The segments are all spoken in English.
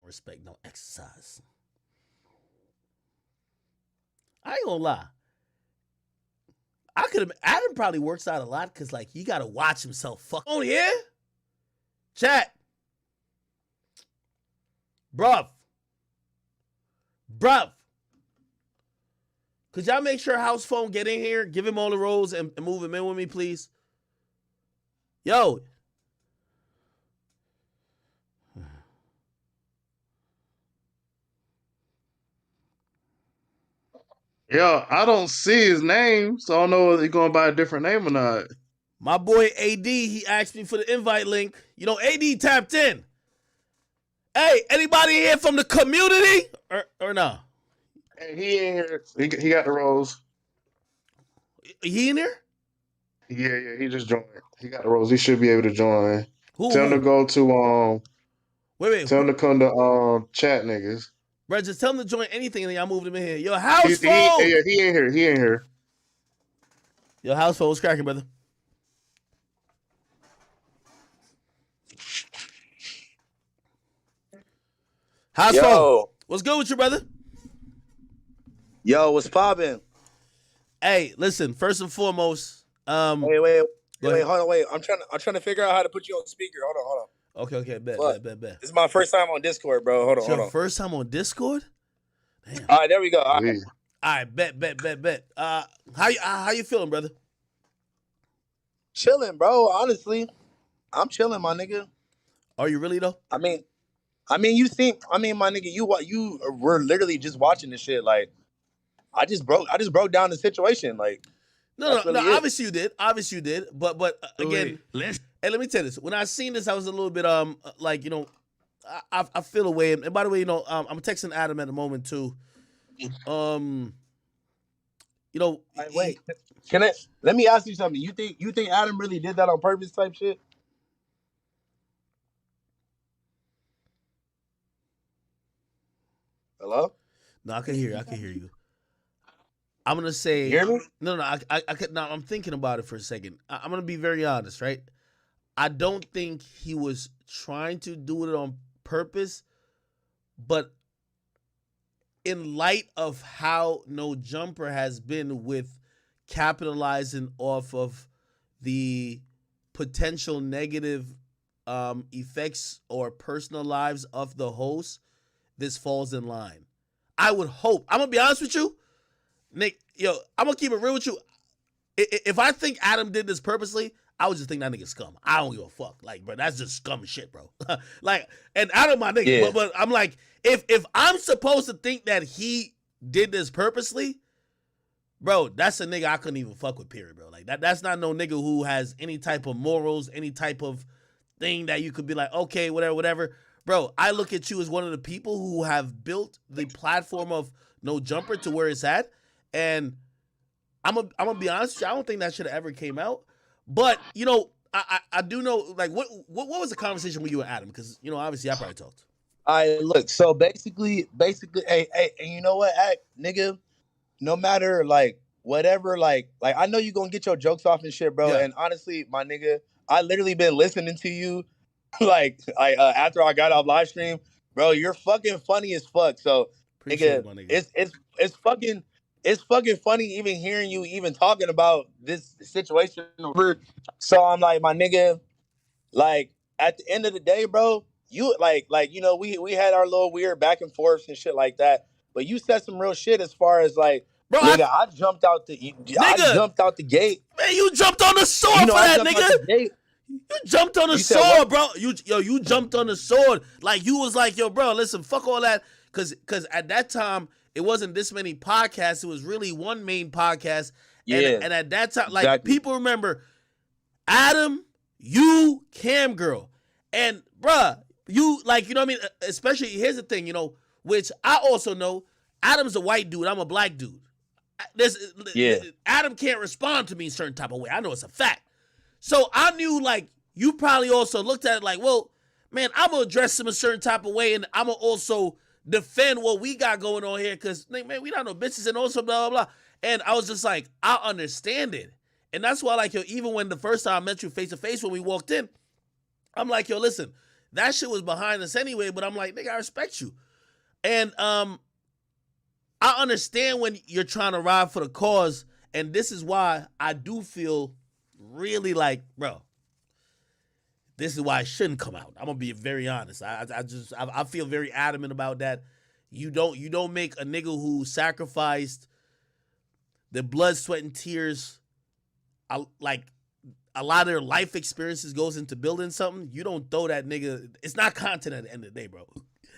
respect, no exercise. I ain't gonna lie. Adam probably works out a lot because like he gotta watch himself fuck on here. Chat. Bruv. Could y'all make sure house phone get in here, give him all the roles and move him in with me, please? Yo. Yo, I don't see his name, so I don't know if he's going by a different name or not. My boy AD, he asked me for the invite link. You know, AD tapped in. Hey, anybody here from the community? Or no? Hey, he in here. He got the roles. He in there? Yeah, he just joined. He got the roles. He should be able to join. Who? Tell him to go to Wait. Tell him to come to chat, niggas. Bro, just tell him to join anything and then y'all moved him in here. Yo, house phone. Yeah, he in here. He in here. Yo, house phone, what's cracking, brother? House phone, what's good with you, brother? Yo, what's poppin'? Hey, listen. First and foremost, wait, hold on, wait. I'm trying to figure out how to put you on speaker. Hold on. Okay, bet. This is my first time on Discord, bro. Hold on. Your first time on Discord? Damn. All right, there we go. All right, bet. How you feeling, brother? Chilling, bro. Honestly, I'm chilling, my nigga. Are you really though? I mean, my nigga, you were literally just watching this shit. Like, I just broke down the situation. Like, no. Obviously you did. But again, let me tell you this. When I seen this, I was a little bit like, you know, I feel a way. And by the way, you know, I'm texting Adam at the moment too. You know, wait. Let me ask you something. You think Adam really did that on purpose type shit? Hello? No, I can hear you. I'm gonna say, you hear me? No. I could. Now I'm thinking about it for a second. I'm gonna be very honest, right? I don't think he was trying to do it on purpose, but in light of how No Jumper has been with capitalizing off of the potential negative effects or personal lives of the host, this falls in line. I would hope. I'm gonna be honest with you, Nick. Yo, I'm gonna keep it real with you. If I think Adam did this purposely, I would just think that nigga scum. I don't give a fuck. Like, bro, that's just scum shit, bro. Like, and Adam, my nigga. Yeah. But I'm like, if I'm supposed to think that he did this purposely, bro, that's a nigga I couldn't even fuck with, period, bro. Like, that's not no nigga who has any type of morals, any type of thing that you could be like, okay, whatever. Bro, I look at you as one of the people who have built the platform of No Jumper to where it's at. And I'm gonna be honest with you, I don't think that should have ever came out. But, you know, I do know, like, what was the conversation with you and Adam? Because, you know, obviously I probably talked. Look, so basically, hey, and you know what, nigga, no matter, like, whatever, like I know you gonna get your jokes off and shit, bro. Yeah. And honestly, my nigga, I literally been listening to you, like after I got off live stream, bro. You're fucking funny as fuck. So, nigga, it's fucking funny even hearing you even talking about this situation. So I'm like, my nigga, like at the end of the day, bro, you like you know, we had our little weird back and forths and shit like that. But you said some real shit as far as like, bro, nigga, I jumped out the gate. Man, you jumped on the sword for that, nigga. You jumped on the sword, bro. You jumped on the sword. Like, you was like, yo, bro, listen, fuck all that. Cause at that time, it wasn't this many podcasts. It was really one main podcast. Yeah. And at that time, like, people remember Adam, you, Cam Girl. And, bruh, you, like, you know what I mean? Especially, here's the thing, you know, which I also know, Adam's a white dude. I'm a black dude. Adam can't respond to me in a certain type of way. I know it's a fact. So I knew, like, you probably also looked at it like, well, man, I'm going to address him a certain type of way, and I'm going to also defend what we got going on here because, man, we not no bitches and also blah, blah, blah. And I was just like, I understand it. And that's why, like, yo, even when the first time I met you face-to-face when we walked in, I'm like, yo, listen, that shit was behind us anyway. But I'm like, nigga, I respect you, and I understand when you're trying to ride for the cause, and this is why I do feel really like, bro, this is why it shouldn't come out. I'm gonna be very honest. I feel very adamant about that. You don't make a nigga who sacrificed their blood, sweat, and tears, like a lot of their life experiences goes into building something. You don't throw that nigga. It's not content at the end of the day, bro.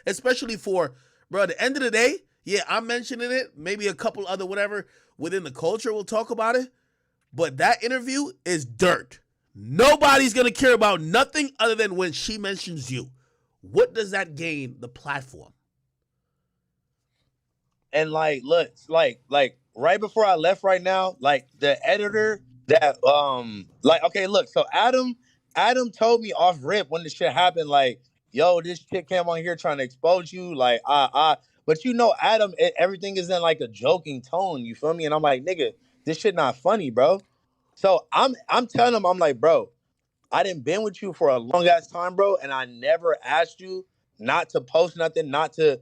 Especially for, bro, at the end of the day, yeah, I'm mentioning it. Maybe a couple other whatever within the culture will talk about it. But that interview is dirt. Nobody's going to care about nothing other than when she mentions you. What does that gain the platform? And like, look, like right before I left right now, like the editor that, like, okay, look, so Adam told me off rip when the shit happened, like, yo, this chick came on here trying to expose you, like, but you know, Adam, everything is in like a joking tone, you feel me? And I'm like, nigga, this shit not funny, bro. So I'm telling him, I'm like, bro, I done been with you for a long ass time, bro, and I never asked you not to post nothing, not to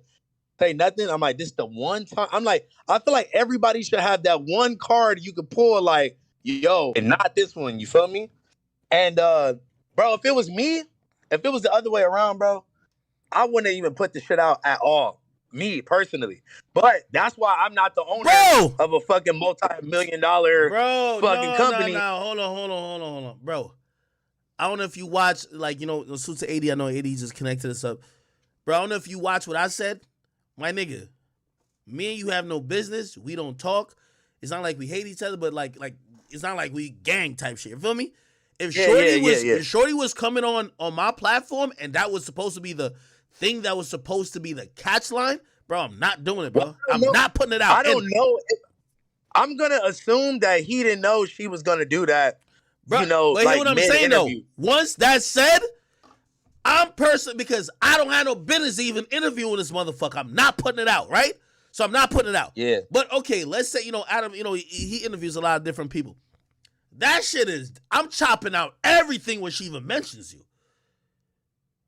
say nothing. I'm like, this the one time. I'm like, I feel like everybody should have that one card you could pull, like, yo, and not this one, you feel me? And bro, if it was me, if it was the other way around, bro, I wouldn't even put the shit out at all. Me personally. But that's why I'm not the owner of a fucking multi-million-dollar fucking company. No, hold on. Bro, I don't know if you watch, like, you know, Suits to 80, I know 80 just connected us up. Bro, I don't know if you watch what I said. My nigga, me and you have no business. We don't talk. It's not like we hate each other, but like it's not like we gang type shit. You feel me? If Shorty was coming on my platform and that was supposed to be the thing that was supposed to be the catch line, bro, I'm not doing it, bro. I'm not putting it out. I don't know. I'm gonna assume that he didn't know she was gonna do that. Bro, you know, but like hear what I'm saying though. Once that's said, I'm personally, because I don't have no business even interviewing this motherfucker. I'm not putting it out, right? So I'm not putting it out. Yeah. But okay, let's say, you know, Adam, you know, he interviews a lot of different people. That shit is, I'm chopping out everything when she even mentions you.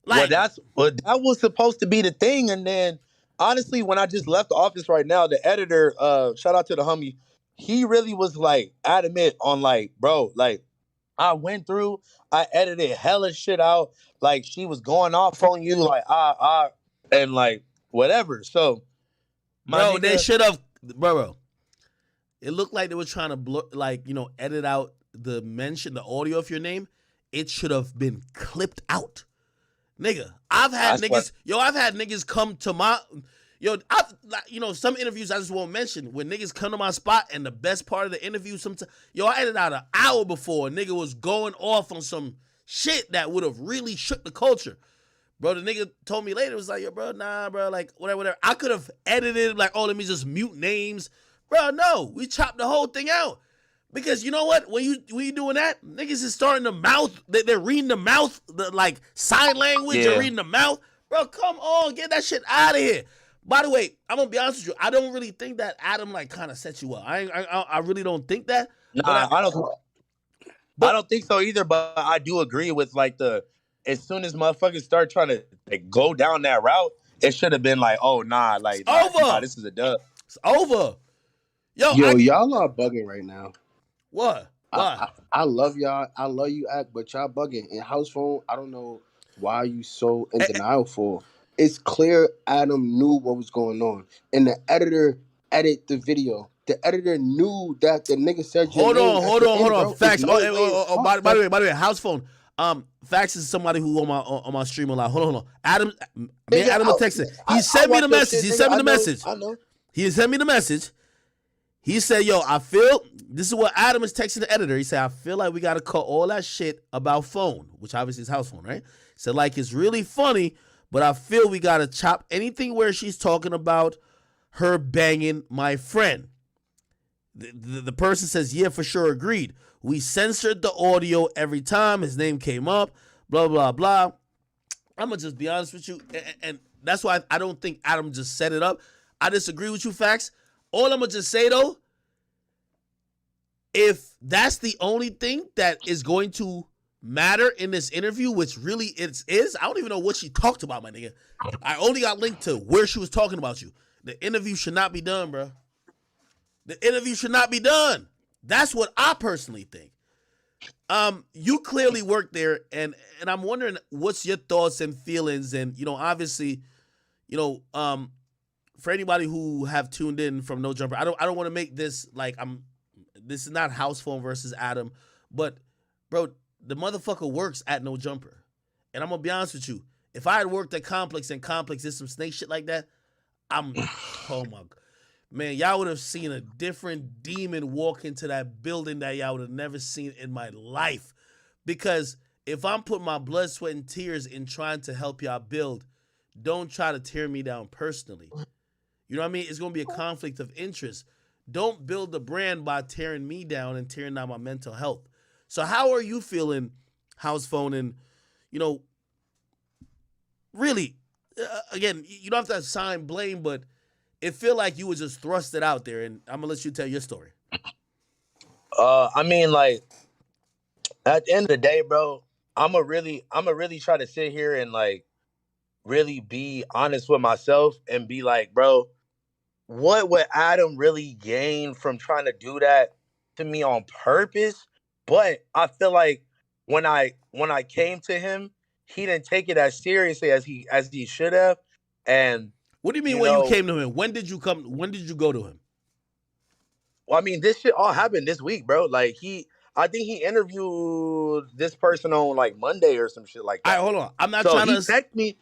Like, that was supposed to be the thing. And then, honestly, when I just left the office right now, the editor, shout out to the homie, he really was like adamant on like, bro, like, I went through, I edited hella shit out. Like, she was going off on you, like, and like, whatever. So, bro, they should have, bro. It looked like they were trying to like, you know, edit out the mention, the audio of your name. It should have been clipped out, nigga. I've had niggas come to my, you know, some interviews I just won't mention when niggas come to my spot and the best part of the interview, sometimes, I edited out an hour before a nigga was going off on some shit that would have really shook the culture. Bro, the nigga told me later, it was like, yo, bro, nah, bro, like, whatever. I could have edited, like, oh, let me just mute names. Bro, no, we chopped the whole thing out. Because you know what? When you doing that, niggas is starting to mouth, they're reading the mouth, the, like, sign language, and reading the mouth. Bro, come on, get that shit out of here. By the way, I'm going to be honest with you. I don't really think that Adam, like, kind of set you up. I really don't think that. Nah, I don't think so either, but I do agree with, like, as soon as motherfuckers start trying to like, go down that route, it should have been like, oh, nah, like, nah, this is a dub. It's over. Yo, y'all are bugging right now. What? I love y'all. I love you, Act, but y'all bugging. In Housephone, I don't know why you so in denial for. It's clear Adam knew what was going on. And the editor edited the video. The editor knew that the nigga said Hold on. Facts. By the way, Housephone. Facts is somebody who on my stream a lot. Hold on. Adam texted. He sent me the message. I know. He sent me the message. He said, yo, I feel, this is what Adam is texting the editor. He said, I feel like we got to cut all that shit about phone, which obviously is Housephone, right? He said, like, it's really funny, but I feel we got to chop anything where she's talking about her banging my friend. The person says, yeah, for sure, agreed. We censored the audio every time his name came up, blah, blah, blah. I'm going to just be honest with you, and that's why I don't think Adam just set it up. I disagree with you, Facts. All I'm going to just say, though, if that's the only thing that is going to matter in this interview, which really is, I don't even know what she talked about, my nigga. I only got linked to where she was talking about you. The interview should not be done, bro. The interview should not be done. That's what I personally think. You clearly worked there, and I'm wondering what's your thoughts and feelings, and obviously, for anybody who have tuned in from No Jumper, I don't want to make this like this is not Housephone versus Adam, but bro, the motherfucker works at No Jumper, and I'm gonna be honest with you. If I had worked at Complex and Complex did some snake shit like that, oh my God. Man, y'all would have seen a different demon walk into that building that y'all would have never seen in my life. Because if I'm putting my blood, sweat, and tears in trying to help y'all build, don't try to tear me down personally. You know what I mean? It's going to be a conflict of interest. Don't build the brand by tearing me down and tearing down my mental health. So how are you feeling, Housephone? And, really, again, you don't have to assign blame, but it feel like you were just thrusted out there, and I'm gonna let you tell your story. I mean, like, at the end of the day, bro, I'm a really try to sit here and like really be honest with myself and be like, bro, what would Adam really gain from trying to do that to me on purpose? But I feel like when I came to him, he didn't take it as seriously as he should have. And what do you mean when you came to him? When did you come? When did you go to him? Well, I mean, this shit all happened this week, bro. Like I think he interviewed this person on like Monday or some shit like that. All right, hold on. I'm not trying to text me.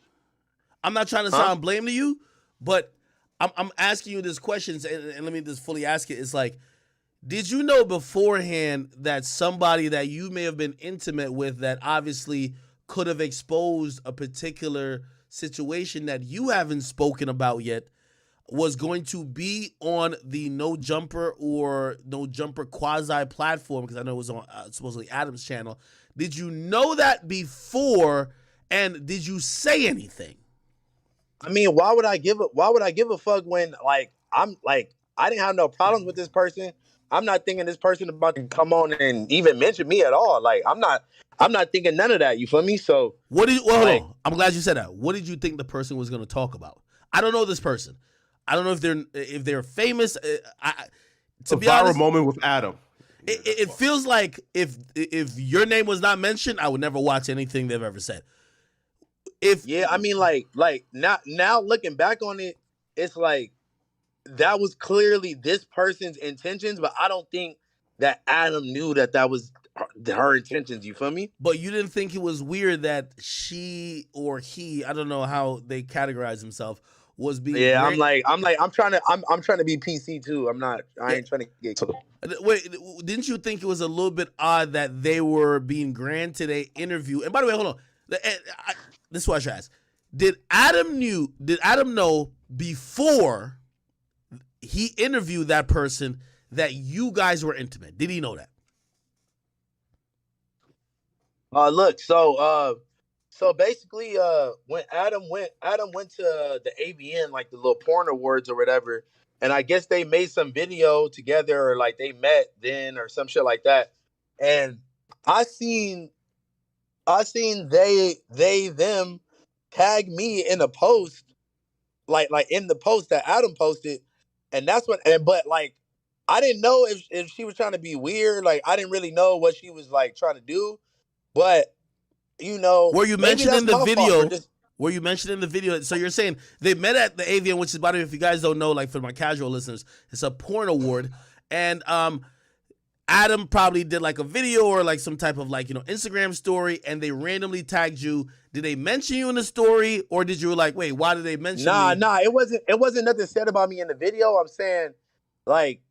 I'm not trying to sound blame to you, but I'm asking you this question, and let me just fully ask it. It's like, did you know beforehand that somebody that you may have been intimate with that obviously could have exposed a particular situation that you haven't spoken about yet was going to be on the No Jumper or No Jumper quasi platform? Because I know it was on supposedly Adam's channel. Did you know that before, and did you say anything? I mean, why would I give a fuck when like I didn't have no problems with this person. I'm not thinking this person about to come on and even mention me at all. Like I'm not thinking none of that. You feel me? So what did you? Well, hold on. I'm glad you said that. What did you think the person was going to talk about? I don't know this person. I don't know if they're famous. To be honest, viral moment with Adam. It feels like if your name was not mentioned, I would never watch anything they've ever said. I mean, like now looking back on it, it's like that was clearly this person's intentions, but I don't think that Adam knew that was her intentions. You feel me? But you didn't think it was weird that she or he, I don't know how they categorize himself, was being. Yeah, I'm trying to be PC too. I ain't trying to get. Wait, didn't you think it was a little bit odd that they were being granted an interview? And by the way, hold on. This is what I should ask. Did Adam know before he interviewed that person that you guys were intimate? Did he know that? Look, so basically, when Adam went to the AVN, like the little porn awards or whatever, and I guess they made some video together, or like they met then or some shit like that. And I seen them tag me in a post, like in the post that Adam posted, and that's what. But like, I didn't know if she was trying to be weird. Like, I didn't really know what she was like trying to do, but. Were you mentioned in the video? Were you mentioned in the video? So you're saying they met at the AVN, which is, by the way, if you guys don't know, like for my casual listeners, it's a porn award, and Adam probably did like a video or like some type of like Instagram story, and they randomly tagged you. Did they mention you in the story, or did you like, wait, why did they mention? Nah, it wasn't nothing said about me in the video. I'm saying like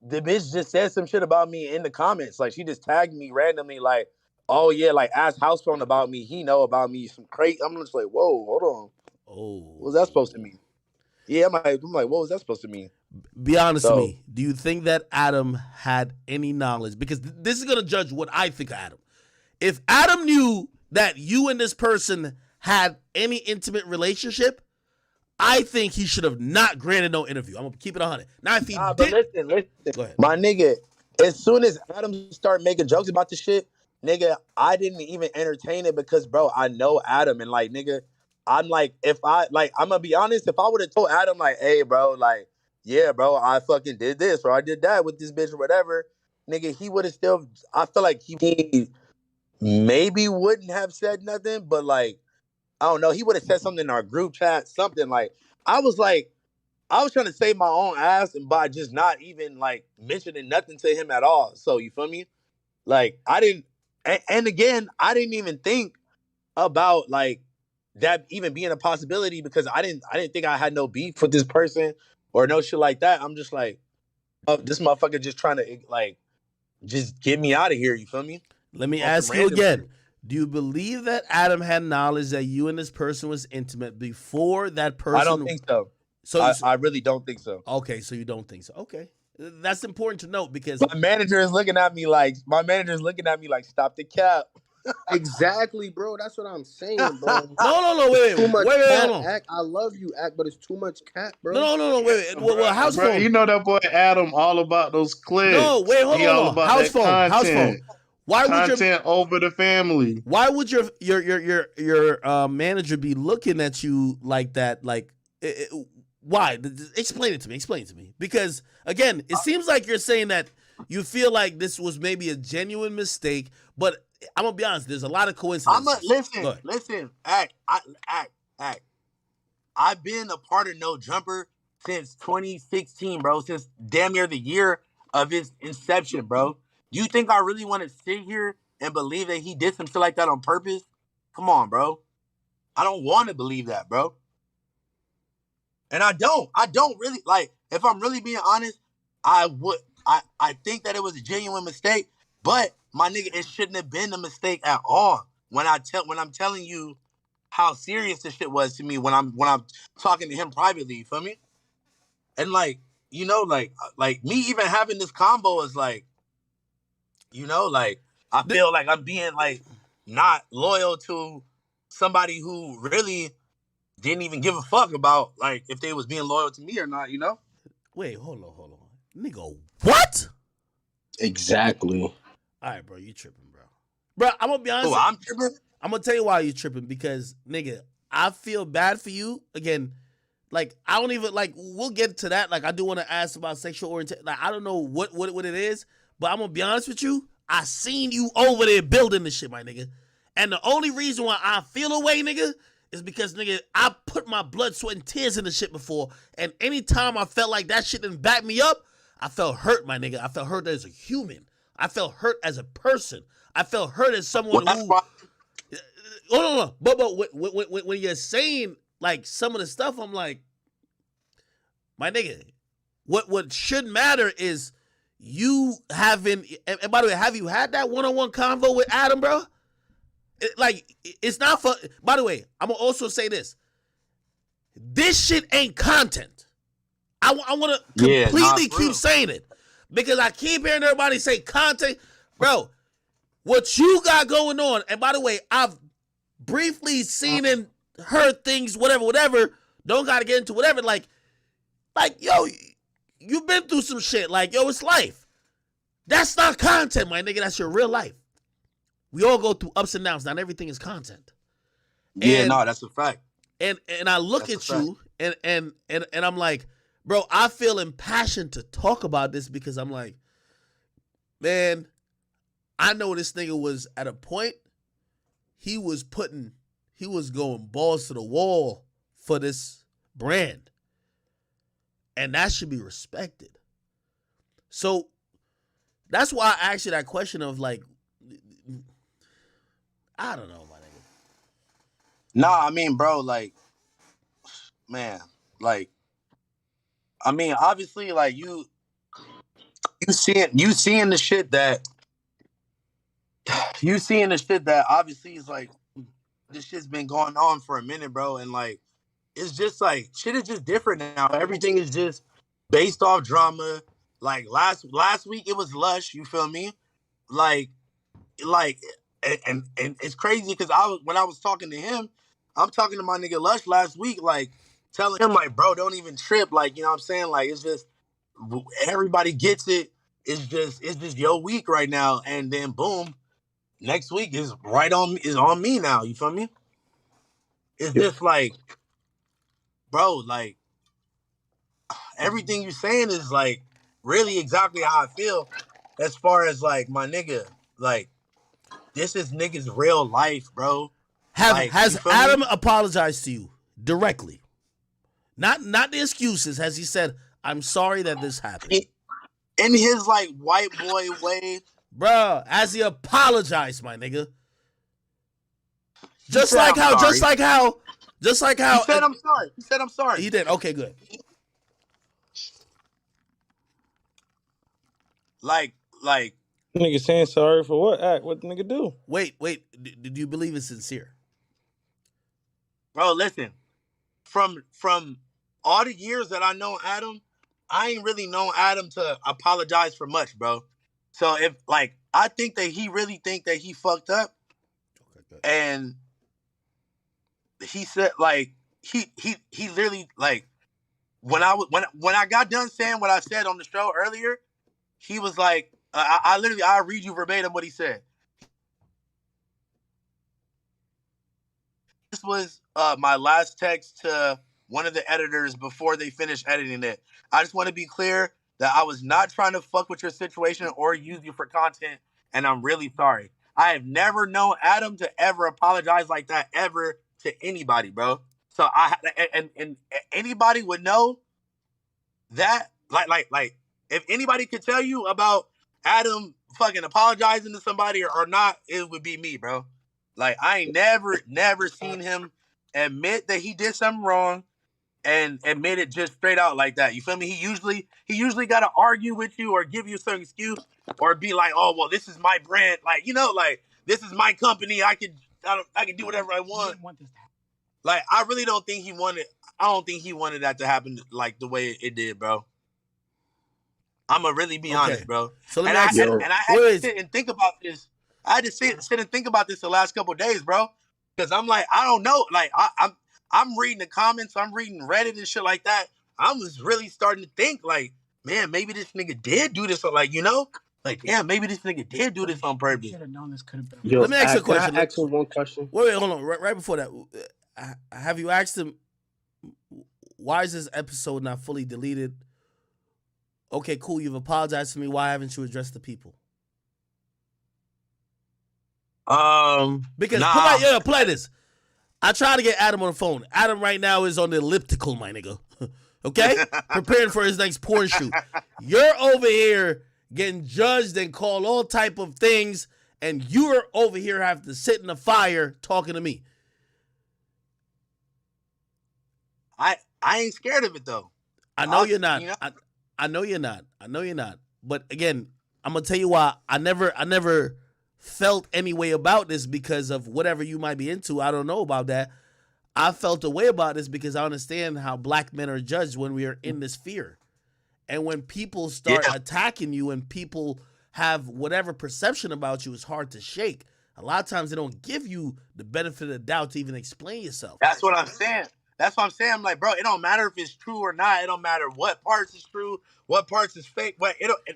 the bitch just said some shit about me in the comments. Like she just tagged me randomly, like. Oh yeah, like ask Housephone about me. He know about me. Some crazy. I'm just like, whoa, hold on. Oh, what was that supposed to mean? Yeah, I'm like, what was that supposed to mean? Be honest with me. Do you think that Adam had any knowledge? Because this is gonna judge what I think of Adam. If Adam knew that you and this person had any intimate relationship, I think he should have not granted no interview. I'm gonna keep it 100. Now, if he did, listen, go ahead. My nigga. As soon as Adam started making jokes about the shit. nigga, I didn't even entertain it because, bro, I know Adam, and like, nigga, I'm like, I'm gonna be honest, if I would have told Adam, like, hey, bro, like, yeah, bro, I fucking did this or I did that with this bitch or whatever, nigga, he would have still, I feel like he maybe wouldn't have said nothing, but like, I don't know, he would have said something in our group chat, something like, I was trying to save my own ass and by just not even like mentioning nothing to him at all. So you feel me? Like I didn't, and again, I didn't even think about like that even being a possibility because I didn't think I had no beef with this person or no shit like that. I'm just like, oh, this motherfucker just trying to like just get me out of here. You feel me? Let me ask you again. Shit. Do you believe that Adam had knowledge that you and this person was intimate before that person? I don't think so. So I really don't think so. Okay, so you don't think so. Okay. That's important to note because my manager is looking at me like stop the cap. Exactly, bro. That's what I'm saying, bro. No, wait. Too much cat, hold on. Act. I love you, Act, but it's too much cat, bro. No, wait. Well, house bro, phone. You know that boy Adam all about those clicks. No, wait, hold on. All about house phone. Why would content over the family? Why would your manager be looking at you like that? Like, why? Explain it to me. Because again, it seems like you're saying that you feel like this was maybe a genuine mistake, but I'm gonna be honest. There's a lot of coincidences. Listen. Act. I've been a part of No Jumper since 2016, bro. Since damn near the year of its inception, bro. Do you think I really want to sit here and believe that he did some shit like that on purpose? Come on, bro. I don't want to believe that, bro. And I don't really, like, if I'm really being honest, I think that it was a genuine mistake, but my nigga, it shouldn't have been a mistake at all. When I'm telling you how serious this shit was to me when I'm talking to him privately, you feel me? And like, you know, like me even having this combo is like, you know, like I feel like I'm being like not loyal to somebody who really didn't even give a fuck about like if they was being loyal to me or not, you know? Wait, hold on. Nigga, what? Exactly. All right, bro, you tripping, bro. Bro, I'm gonna be honest. Oh, I'm tripping? I'm gonna tell you why you tripping because, nigga, I feel bad for you. Again, like, I don't even, like, we'll get to that. Like, I do want to ask about sexual orientation. Like, I don't know what it is, but I'm gonna be honest with you. I seen you over there building this shit, my nigga. And the only reason why I feel away, nigga, is because, nigga, I put my blood, sweat, and tears in the shit before. And anytime I felt like that shit didn't back me up, I felt hurt, my nigga. I felt hurt as a human. I felt hurt as a person. I felt hurt as someone who... No. But when you're saying, like, some of the stuff, I'm like, my nigga, what should matter is you having... And by the way, have you had that one-on-one convo with Adam, bro? It's not for... By the way, I'm going to also say this. This shit ain't content. I want to completely keep saying it. Because I keep hearing everybody say content. Bro, what you got going on... And by the way, I've briefly seen and heard things, whatever. Don't got to get into whatever. Like, yo, you've been through some shit. Like, yo, it's life. That's not content, my nigga. That's your real life. We all go through ups and downs. Not everything is content. Yeah, no, that's a fact. And I look at you and I'm like, bro, I feel impassioned to talk about this because I'm like, man, I know this nigga was at a point he was going balls to the wall for this brand. And that should be respected. So that's why I asked you that question of like, I don't know, my nigga. Nah, I mean, bro, like, man, like, I mean, obviously, like, you seeing the shit that obviously is like, this shit's been going on for a minute, bro, and like, it's just like, shit is just different now. Everything is just based off drama. Like, last week, it was Lush, you feel me? Like, and it's crazy because when I was talking to him, I'm talking to my nigga Lush last week, like telling him like, bro, don't even trip. Like, you know what I'm saying? Like, it's just, everybody gets it. It's just your week right now. And then boom, next week is on me now. You feel me? It's just like, bro, like everything you're saying is like really exactly how I feel. As far as like my nigga, like this is niggas real life, bro. Has Adam apologized to you directly? Not the excuses. Has he said, "I'm sorry that this happened"? In his like white boy way, bruh, has he apologized, my nigga? Just like how. He said I'm sorry. He said I'm sorry. He did. Okay, good. Like. Nigga saying sorry for what? Act? What the nigga do? Wait. Do you believe it's sincere? Bro, listen. From all the years that I know Adam, I ain't really known Adam to apologize for much, bro. So if like I think that he really think that he fucked up, and he said like he literally like when I got done saying what I said on the show earlier, he was like, I'll read you verbatim what he said. This was my last text to one of the editors before they finished editing it. I just want to be clear that I was not trying to fuck with your situation or use you for content, and I'm really sorry. I have never known Adam to ever apologize like that ever to anybody, bro. So and anybody would know that like if anybody could tell you about Adam fucking apologizing to somebody or not, it would be me, bro. Like I ain't never seen him admit that he did something wrong and admit it just straight out like that. You feel me? He usually got to argue with you or give you some excuse or be like, oh well, this is my brand, like like this is my company. I can do whatever I want. Like I really don't think he wanted. I don't think he wanted that to happen like the way it did, bro. I'ma really be honest, bro. So I had to sit and think about this. I had to sit and think about this the last couple of days, bro. Because I'm like, I don't know. Like I'm reading the comments, I'm reading Reddit and shit like that. I was really starting to think like, man, maybe this nigga did do this, or like, like, damn, maybe this nigga did do this on purpose. Should have known this could have been. Let me ask you a question. Can I ask him one question? Wait, hold on. Right before that, have you asked him why is this episode not fully deleted? Okay, cool. You've apologized to me. Why haven't you addressed the people? Because play this. I try to get Adam on the phone. Adam right now is on the elliptical, my nigga. Okay? Preparing for his next porn shoot. You're over here getting judged and called all type of things, and you're over here having to sit in the fire talking to me. I ain't scared of it though. I know you're not. I know you're not. I know you're not. But again, I'm gonna tell you why I never felt any way about this because of whatever you might be into. I don't know about that. I felt a way about this because I understand how black men are judged when we are in this fear. And when people start attacking you and people have whatever perception about you, it's hard to shake. A lot of times they don't give you the benefit of the doubt to even explain yourself. That's what I'm saying. I'm like, bro, it don't matter if it's true or not. It don't matter what parts is true, what parts is fake.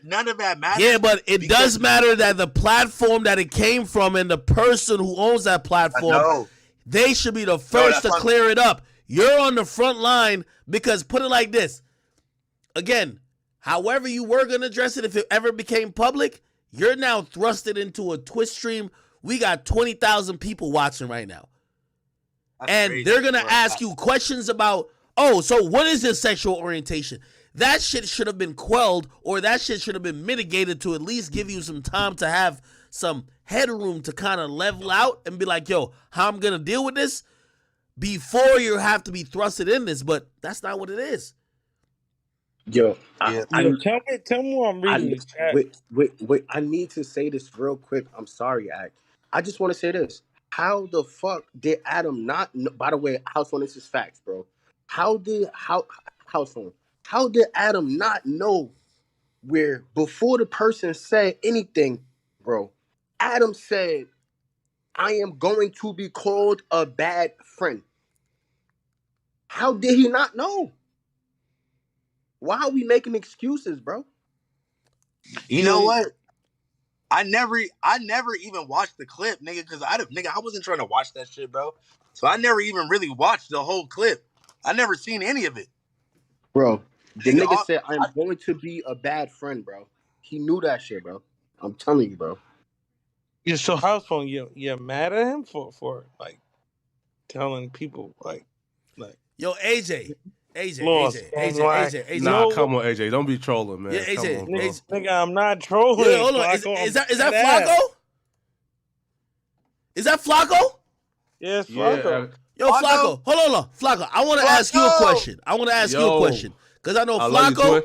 None of that matters. Yeah, but it does matter that the platform that it came from and the person who owns that platform, they should be the first to clear it up. You're on the front line because put it like this. Again, however you were going to address it, if it ever became public, you're now thrusted into a Twitch stream. We got 20,000 people watching right now. That's and crazy, they're going to ask you questions about, so what is your sexual orientation? That shit should have been quelled, or that shit should have been mitigated to at least give you some time to have some headroom to kind of level out and be like, yo, how I'm going to deal with this before you have to be thrusted in this. But that's not what it is. Yo, tell me what I'm reading. Wait, I need to say this real quick. I'm sorry, I just want to say this. How the fuck did Adam not know? By the way, Housephone, this is facts, bro. Housephone, how did Adam not know where before the person said anything, bro? Adam said, I am going to be called a bad friend. How did he not know? Why are we making excuses, bro? You know what? I never even watched the clip, nigga, because I wasn't trying to watch that shit, bro. So I never even really watched the whole clip. I never seen any of it. Bro, the nigga said, I'm going to be a bad friend, bro. He knew that shit, bro. I'm telling you, bro. Yeah, so Housephone, you're mad at him for like telling people like yo, AJ. Nah, come on, AJ. Don't be trolling, man. Yeah, AJ. Come on, bro. Nigga, I'm not trolling. Yeah, hold on. Is that Flacco? Is that Flacco? Yeah, it's Flacco. Yo, Flacco. Hold on. Flacco, I want to ask you a question. Because I know Flacco,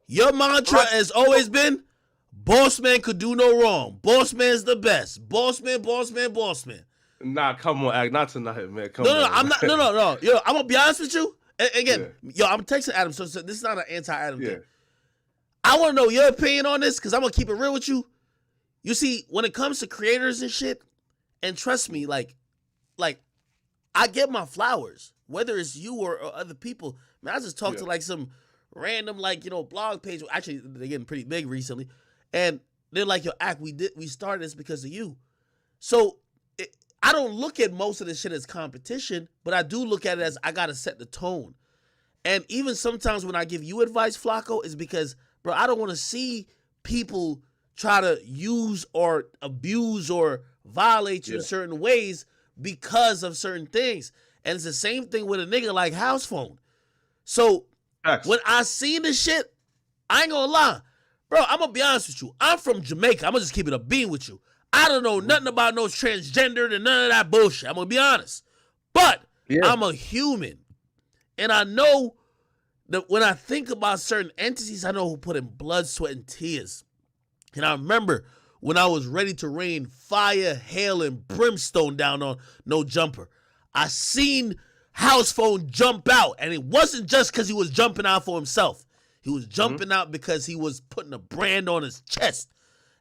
your mantra has always been, boss man could do no wrong. Boss man's the best. Boss man. Nah, come on, Act. Not tonight, man. Come No, on. I'm not. No. Yo, I'm gonna be honest with you. Again, yo, I'm texting Adam, so this is not an anti-Adam thing. I want to know your opinion on this because I'm gonna keep it real with you. You see, when it comes to creators and shit, and trust me, like I get my flowers, whether it's you or other people. Man, I just talked to like some random blog page. Actually, they're getting pretty big recently, and they're like, "Yo, Act, we started this because of you." So I don't look at most of this shit as competition, but I do look at it as I gotta set the tone. And even sometimes when I give you advice, Flacco, is because, bro, I don't want to see people try to use or abuse or violate you in certain ways because of certain things. And it's the same thing with a nigga like Housephone. So when I seen this shit, I ain't gonna lie. Bro, I'm gonna be honest with you. I'm from Jamaica. I'm gonna just keep it a bean with you. I don't know nothing about no transgender and none of that bullshit. I'm gonna be honest. But I'm a human. And I know that when I think about certain entities, I know who put in blood, sweat, and tears. And I remember when I was ready to rain fire, hail, and brimstone down on No Jumper, I seen Housephone jump out. And it wasn't just because he was jumping out for himself. He was jumping out because he was putting a brand on his chest.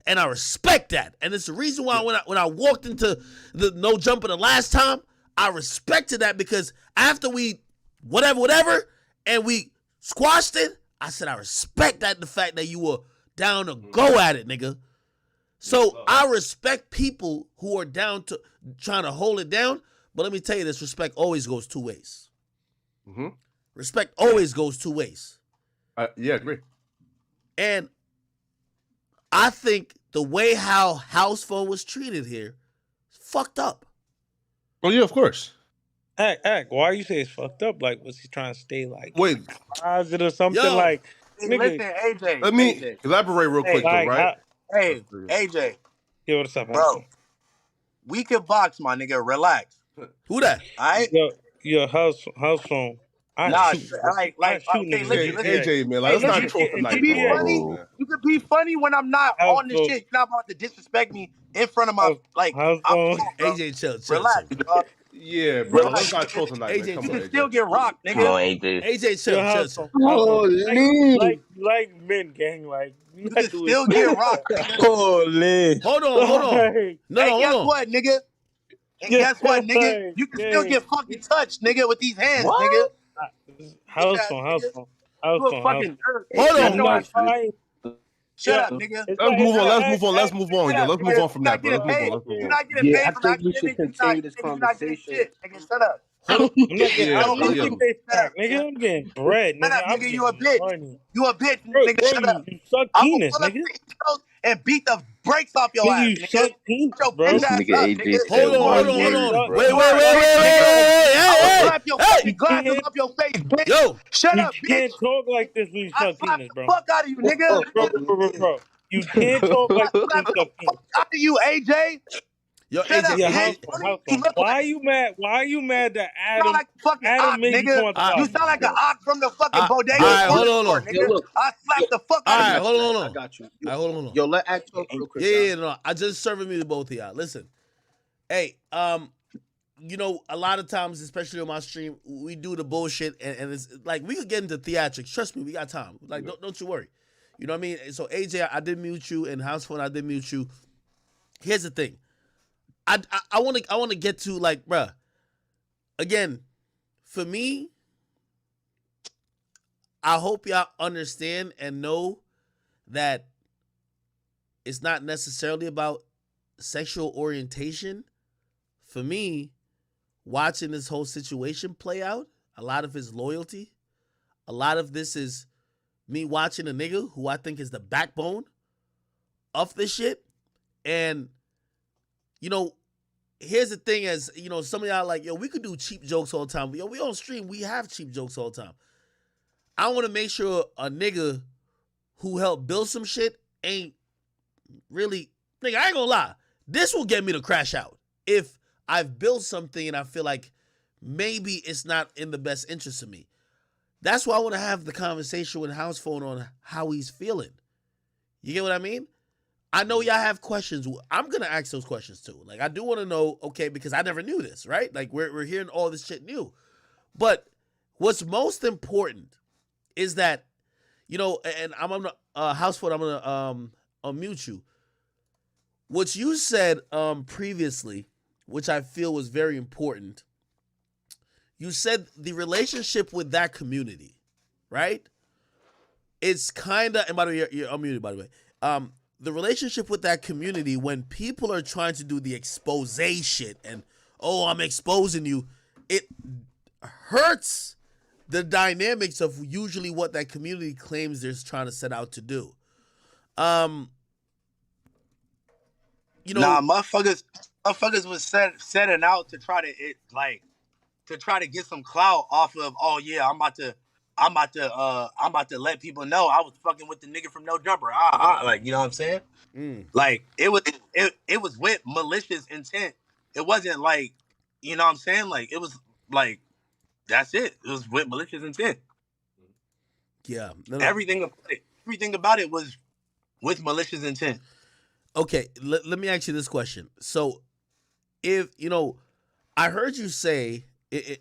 And I respect that. And it's the reason why when I walked into the No Jumper the last time, I respected that because after we whatever, and we squashed it, I said I respect that, the fact that you were down to go at it, nigga. So I respect people who are down to trying to hold it down. But let me tell you this, respect always goes two ways. Respect always goes two ways. Yeah, I agree. And I think the way how Housephone was treated here is fucked up. Oh, yeah, of course. Act. Why you say it's fucked up? Like, was he trying to stay like positive or something? Yo, like, listen, AJ. Let me elaborate real quick, though, right? Hey, AJ. Yo, what's up, bro? We can box, my nigga. Relax. Who that? All right. Your Housephone. Okay, listen. AJ, man, like, let's not troll tonight. You can be funny. You can be funny when I'm not on this shit. You're not about to disrespect me in front of my AJ, chill. Relax. Yeah, bro. Let's not troll tonight. AJ, man. Come you on, can AJ. still get rocked, nigga. Come on, AJ. AJ, chill. Holy. Like men, gang. Like, you can still get rocked, nigga. Holy. Hold on. No, hold guess on. what, nigga? And guess what, nigga? You can still get fucking touched, nigga, with these hands, nigga. Housephone. You a fucking nerd. Hold on. Shut up, nigga. Let's move on. Yo. Let's move on from that, bro. You're not getting paid for I think we should continue this conversation. Shit, nigga, shut up. I'm getting bread, nigga. Shut up, nigga. You a bitch. Money. You a bitch, nigga. Shut up. You suck I'm penis, gonna pull nigga. up to your house and beat the brakes off your ass, You nigga. suck penis, Your bro. bitch ass Nigga, up, AJ nigga. said Hold on. Wait. I'll slap your fucking glasses off your face, bitch. Yo, Shut up, You bitch. can't talk like this when you I'll suck slap penis, the bro. fuck out of you, nigga. Bro. You can't talk like this when Slap you the suck penis. fuck out of you, AJ. Yo, Shut up, AJ. bitch. Why are you mad? Why are you mad that You sound like a fucking ox, made you come nigga. out the You box? sound like an ox from the fucking bodega. Alright, hold on. Nigga. Yo, look. I slap the fuck out of you. Alright, hold on. I got you. Hold on. Yo, let Act talk real quick. Yeah, no. I just serving me to both of y'all. Listen, hey, you know, a lot of times, especially on my stream, we do the bullshit, and it's like we could get into theatrics. Trust me, we got time. Like, don't you worry. You know what I mean? So AJ, I did mute you, and Housephone, I did mute you. Here's the thing. I want to get to, like, bruh. Again, for me, I hope y'all understand and know that it's not necessarily about sexual orientation. For me, watching this whole situation play out, a lot of his loyalty, a lot of this is me watching a nigga who I think is the backbone of this shit. And, you know, here's the thing, as, you know, some of y'all like, yo, we could do cheap jokes all the time. Yo, we on stream, we have cheap jokes all the time. I want to make sure a nigga who helped build some shit ain't really, nigga, I ain't gonna lie. This will get me to crash out if I've built something and I feel like maybe it's not in the best interest of me. That's why I want to have the conversation with Housephone on how he's feeling. You get what I mean? I know y'all have questions. I'm going to ask those questions too. Like, I do want to know, okay, because I never knew this, right? Like, we're hearing all this shit new. But what's most important is that, you know, and I'm on Housephone, I'm going to unmute you. What you said previously, which I feel was very important, you said the relationship with that community, right? It's kind of, and by the way, you're unmuted, by the way. The relationship with that community, when people are trying to do the expose shit and, oh, I'm exposing you, it hurts the dynamics of usually what that community claims they're trying to set out to do. You know, nah, motherfuckers was setting out to try to get some clout off of, oh yeah, I'm about to let people know I was fucking with the nigga from No Jumper. Like, you know what I'm saying? Like, it was with malicious intent. It wasn't like, you know what I'm saying? Like, it was like, that's it. It was with malicious intent. Yeah. No. Everything about it was with malicious intent. Okay, let me ask you this question. So, if, you know, I heard you say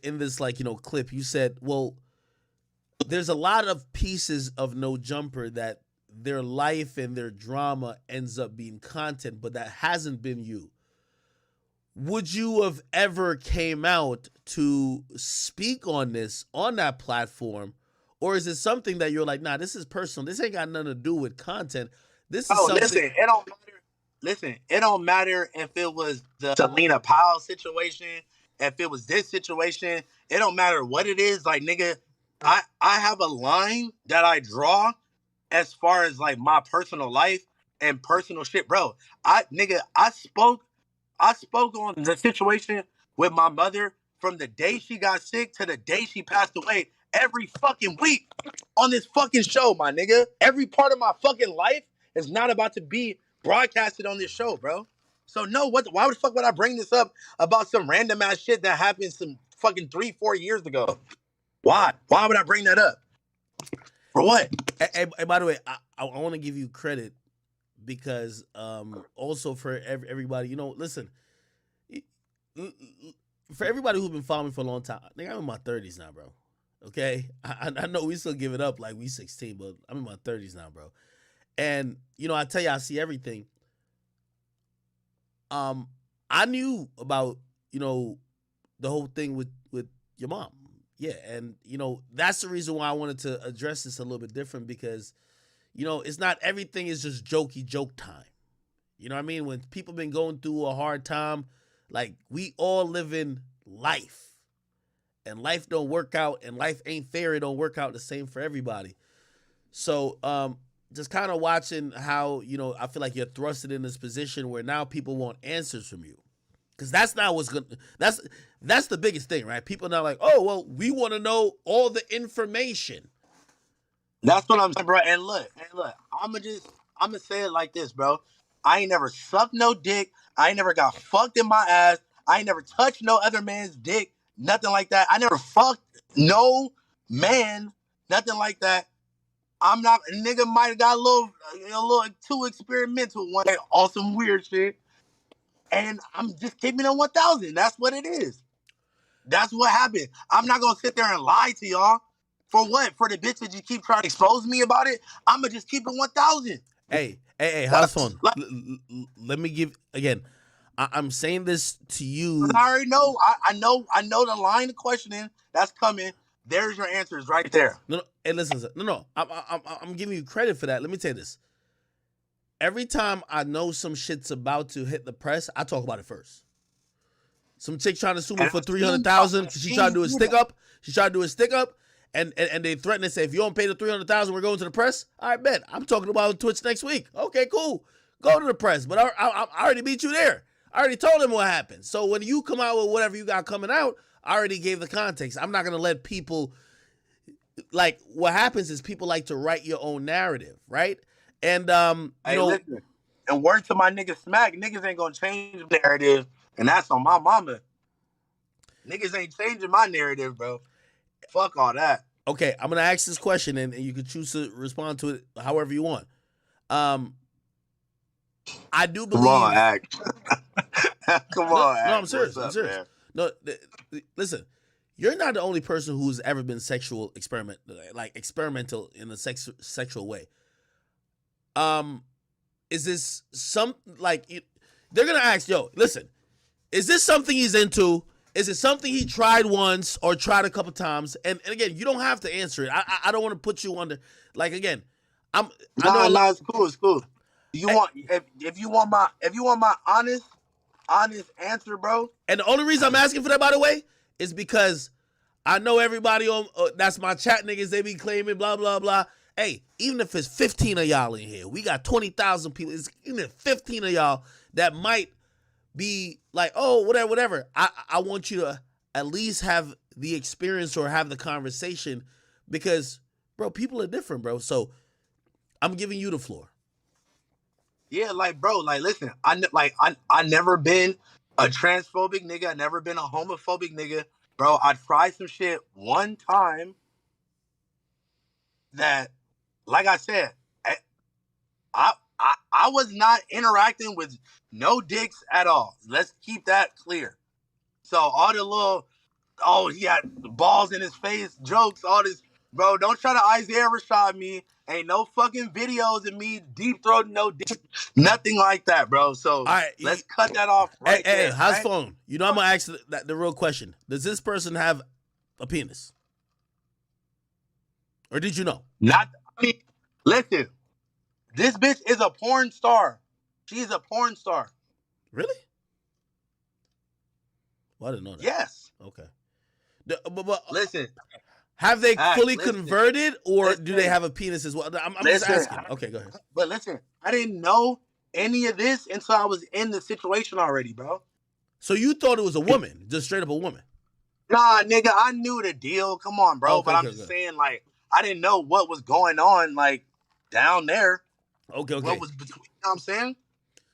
in this, like, you know, clip, you said, well, there's a lot of pieces of No Jumper that their life and their drama ends up being content, but that hasn't been you. Would you have ever came out to speak on this on that platform? Or is it something that you're like, nah, this is personal. This ain't got nothing to do with content. This is something. Listen, it don't matter. Listen, it don't matter if it was the Selena Powell situation, if it was this situation. It don't matter what it is. Like, nigga, I have a line that I draw as far as like my personal life and personal shit, bro. I spoke on the situation with my mother from the day she got sick to the day she passed away, every fucking week on this fucking show, my nigga. Every part of my fucking life is not about to be broadcasted on this show, bro. So no, why the fuck would I bring this up about some random ass shit that happened some fucking 3-4 years ago? Why? Why would I bring that up? For what? And by the way, I want to give you credit because also for everybody, you know, listen, for everybody who's been following me for a long time, I think I'm in my 30s now, bro. Okay? I know we still give it up like we 16, but I'm in my 30s now, bro. And, you know, I tell you, I see everything. I knew about, you know, the whole thing with your mom. Yeah, and, you know, that's the reason why I wanted to address this a little bit different because, you know, it's not everything is just jokey joke time. You know what I mean? When people been going through a hard time, like, we all live in life. And life don't work out, and life ain't fair. It don't work out the same for everybody. So, just kind of watching how, you know, I feel like you're thrusted in this position where now people want answers from you. Because that's not what's good. That's the biggest thing, right? People are now like, oh, well, we want to know all the information. That's what I'm saying, bro. And look, I'm going to say it like this, bro. I ain't never sucked no dick. I ain't never got fucked in my ass. I ain't never touched no other man's dick. Nothing like that. I never fucked no man. Nothing like that. I'm not, a nigga might have got a little too experimental one day on some weird shit. And I'm just keeping it 1,000. That's what it is. That's what happened. I'm not going to sit there and lie to y'all. For what? For the bitch that you keep trying to expose me about it? I'm going to just keep it 1,000. Hey, Housephone. Let me give, again, I'm saying this to you. I already know. I know the line of questioning that's coming. There's your answers right there. No, hey, listen. No. I'm giving you credit for that. Let me tell you this. every time I know some shit's about to hit the press, I talk about it first. Some chick trying to sue me for $300,000. She tried to do a stick up. She tried to do a stick up, and they threatened to say, if you don't pay the $300,000, we're going to the press. All right, bet. I'm talking about on Twitch next week. Okay, cool. Go to the press. But I already beat you there. I already told them what happened. So when you come out with whatever you got coming out, I already gave the context. I'm not gonna let people, like, what happens is people like to write your own narrative, right? And you know, listen, and word to my nigga Smack, niggas ain't gonna change the narrative, and that's on my mama. Niggas ain't changing my narrative, bro. Fuck all that. Okay, I'm gonna ask this question, and you can choose to respond to it however you want. I do believe. Come on, Act. Come on, Act. No, I'm serious. What's up, I'm serious. man? No, listen. You're not the only person who's ever been experimental in a sexual way. Is this they're gonna ask, yo, listen, is this something he's into? Is it something he tried once or tried a couple times? And again, you don't have to answer it. I don't want to put you under, like, again, it's cool. It's cool. If you want my honest answer, bro. And the only reason I'm asking for that, by the way, is because I know everybody on that's my chat niggas. They be claiming blah blah blah. Hey, even if it's 15 of y'all in here, we got 20,000 people. It's even if 15 of y'all that might be like, oh, whatever. I want you to at least have the experience or have the conversation, because, bro, people are different, bro. So I'm giving you the floor. Yeah, like, bro, like, listen, I never been a transphobic nigga. I never been a homophobic nigga, bro. I tried some shit one time that, like I said, I was not interacting with no dicks at all. Let's keep that clear. So all the little, oh, he had balls in his face jokes, all this, bro. Don't try to Isaiah Rashad me. Ain't no fucking videos of me deep throating no dick. Nothing like that, bro. So let's cut that off right there. Hey, Housephone, you know I'm going to ask the real question. Does this person have a penis? Or did you know? Listen, this bitch is a porn star. She's a porn star. Really? Well, I didn't know that. Yes. Okay. But listen. Have they fully converted, or do they have a penis as well? I'm just asking. Okay, go ahead. But listen, I didn't know any of this until I was in the situation already, bro. So you thought it was a woman, just straight up a woman? Nah, nigga, I knew the deal. Come on, bro. Okay, but I'm just saying, like, I didn't know what was going on, like, down there. Okay. What was between, you know what I'm saying?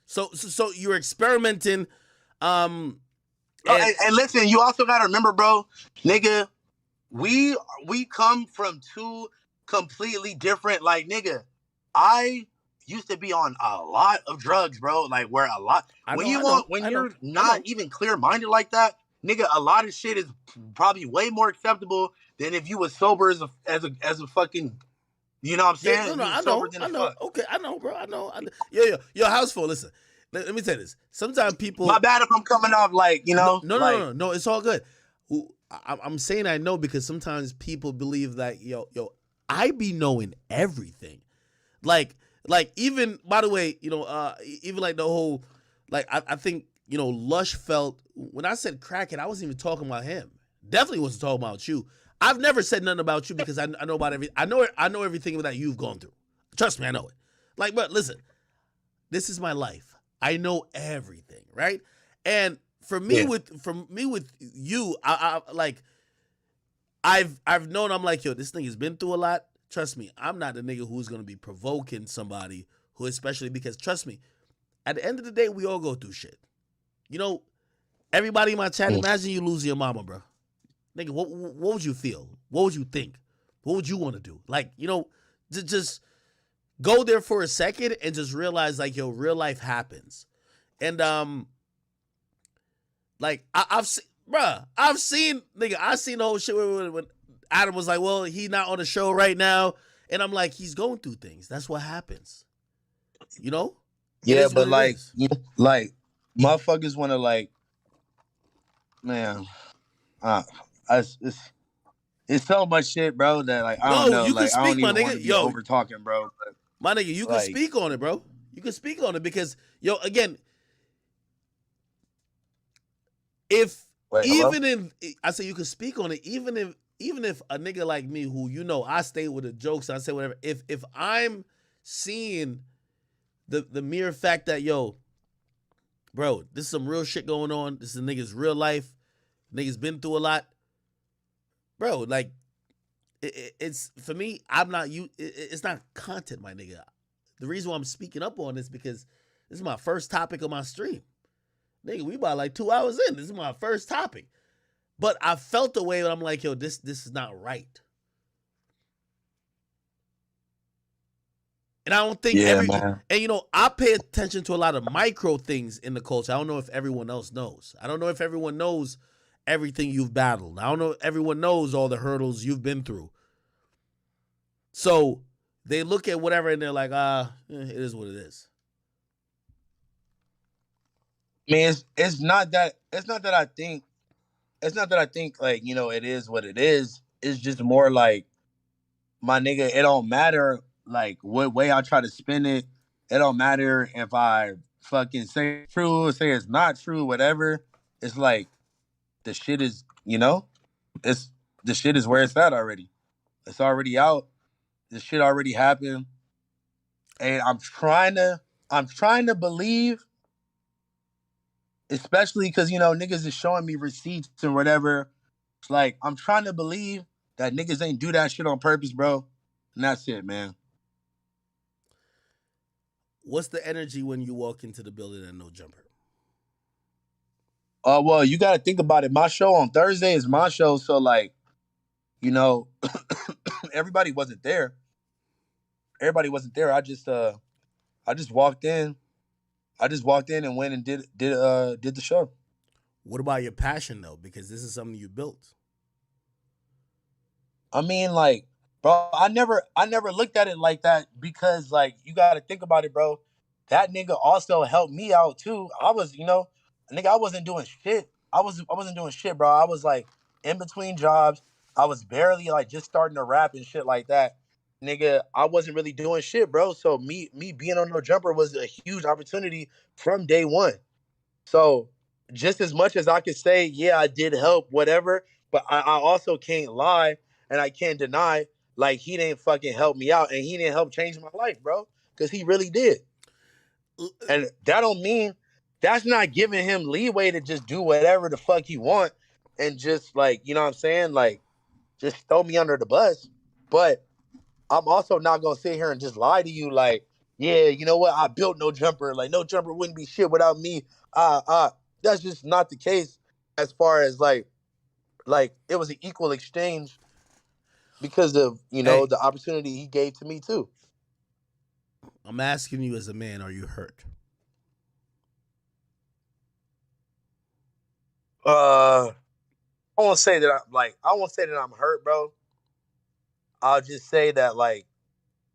So you're experimenting. And listen, you also got to remember, bro, nigga, we come from two completely different, like, nigga, I used to be on a lot of drugs, bro. Like, where a lot, when you're not even clear-minded like that, nigga, a lot of shit is probably way more acceptable than if you was sober as a fucking, you know what I'm saying? Yeah, I know. Okay, I know, bro. I know. Yo, Housephone, listen. Let me say this. Sometimes people. My bad if I'm coming off like, you know. No. It's all good. I'm saying I know because sometimes people believe that, yo, I be knowing everything. Like even, by the way, you know, even like the whole, like, I think, you know, Lush felt, when I said crackhead, I wasn't even talking about him. Definitely wasn't talking about you. I've never said nothing about you because I know about everything. I know everything that you've gone through. Trust me, I know it. Like, but listen, this is my life. I know everything, right? And for me with you, I've known, I'm like, yo, this nigga's been through a lot. Trust me, I'm not the nigga who's gonna be provoking somebody who, especially because, trust me, at the end of the day, we all go through shit. You know, everybody in my chat, imagine you losing your mama, bro. Nigga, what would you feel? What would you think? What would you want to do? Like, you know, just go there for a second and just realize, like, yo, real life happens. And like, I've seen the whole shit when Adam was like, well, he's not on the show right now, and I'm like, he's going through things. That's what happens. You know? Yeah, but like motherfuckers want to, like, man, it's so much shit, bro, that, like, I don't know. You like, can speak, I don't my even nigga. want to be over talking, bro. But, my nigga, you can speak on it, bro. You could speak on it because again, if even if I say you could speak on it, even if a nigga like me who I stay with the jokes, I say whatever. If I'm seeing the mere fact that bro, this is some real shit going on. This is a nigga's real life. Nigga's been through a lot, bro. Like it's for me. I'm not you. It's not content, my nigga. The reason why I'm speaking up on this because this is my first topic of my stream. Nigga, we about like 2 hours in. This is my first topic. But I felt the way that I'm like, this is not right. And I don't think man. And I pay attention to a lot of micro things in the culture. I don't know if everyone else knows. I don't know if everyone knows everything you've battled. I don't know if everyone knows all the hurdles you've been through. So they look at whatever and they're like, it is what it is. I mean, it's not that I think like, it is what it is. It's just more like, my nigga, it don't matter like what way I try to spin it. It don't matter if I fucking say it's true or say it's not true, whatever. It's like the shit is, it's the shit is where it's at already. It's already out. This shit already happened. And I'm trying to believe, especially because niggas is showing me receipts and whatever. It's like I'm trying to believe that niggas ain't do that shit on purpose, bro. And that's it, man. What's the energy when you walk into the building and no jumper? Well, you got to think about it. My show on Thursday is my show, so like, everybody wasn't there. I just walked in. I just walked in and went and did the show. What about your passion though? Because this is something you built. I mean, like, bro, I never looked at it like that because, like, you got to think about it, bro. That nigga also helped me out too. I was, nigga, I wasn't doing shit. I wasn't doing shit, bro. I was like in between jobs. I was barely like just starting to rap and shit like that. Nigga, I wasn't really doing shit, bro. So me being on No Jumper was a huge opportunity from day one. So just as much as I could say, yeah, I did help, whatever, but I also can't lie and I can't deny like he didn't fucking help me out and he didn't help change my life, bro. Because he really did. And that don't mean that's not giving him leeway to just do whatever the fuck he want and just like, you know what I'm saying? Like, just throw me under the bus. But I'm also not gonna sit here and just lie to you like, yeah, you know what? I built No Jumper. Like, No Jumper wouldn't be shit without me. That's just not the case as far as like it was an equal exchange because of, the opportunity he gave to me too. I'm asking you as a man, are you hurt? I won't say that I'm hurt, bro. I'll just say that, like,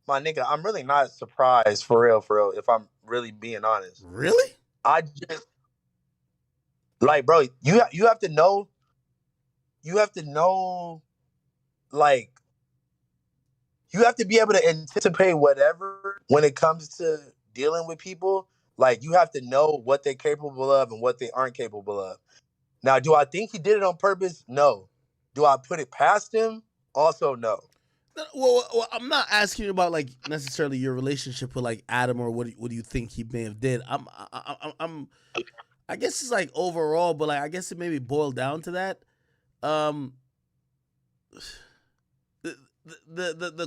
my nigga, I'm really not surprised for real, if I'm really being honest. Really? I just like, bro, you have to know, like, you have to be able to anticipate whatever when it comes to dealing with people. Like, you have to know what they're capable of and what they aren't capable of. Now, do I think he did it on purpose? No. Do I put it past him? Also, no. Well, I'm not asking you about like necessarily your relationship with like Adam or what do you think he may have did. I guess it's like overall, but like I guess it maybe boiled down to that. The